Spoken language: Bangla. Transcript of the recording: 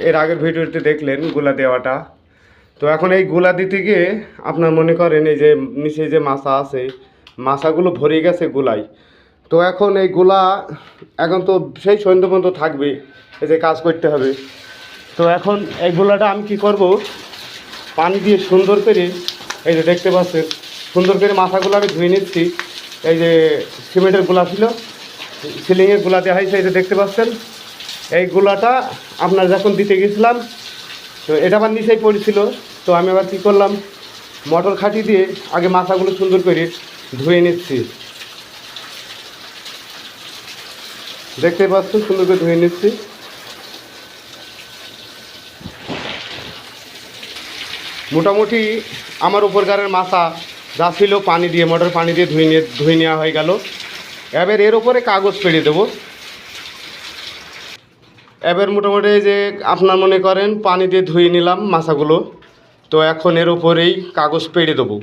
এর আগের ভিডিওতে দেখলেন গুলা দেওয়াটা। তো এখন এই গুলা দিতে গিয়ে আপনার মনে করেন এই যে নিচে যে মাছা আছে, মাছাগুলো ভরে গেছে গুলাই। তো এখন এই গুলা এখন তো সেই সন্ধ্যে পর্যন্ত থাকবে, এই যে কাজ করতে হবে। তো এখন এই গুলাটা আমি কি করব, পানি দিয়ে সুন্দর করে, এই যে দেখতে পাচ্ছেন সুন্দর করে মাথাগুলো আমি ধুয়ে নিচ্ছি। এই যে সিমেন্টের গুলা ছিল, সিলিংয়ের গুলা দেওয়া হয়েছে, এই যে দেখতে পাচ্ছেন। এই গুলাটা আপনার যখন দিতে গেছিলাম, তো এটা আমার নিচেই পড়েছিল। তো আমি আবার কী করলাম, মোটর খাটি দিয়ে আগে মাথাগুলো সুন্দর করে ধুয়ে নিচ্ছি। দেখতে পাচ্ছেন সুন্দর করে ধুয়ে নিচ্ছি। মোটামুটি আমার উপরকারের মাথা যা ছিল পানি দিয়ে, মোটর পানি দিয়ে ধুয়ে নেওয়া হয়ে গেল। এবার এর ওপরে কাগজ পেড়ে দেবো। এবার মোটামুটি যে আপনার মনে করেন পানি দিয়ে ধুয়ে নিলাম মাছাগুলো। তো এখন এর ওপরেই কাগজ পেড়ে দেবো।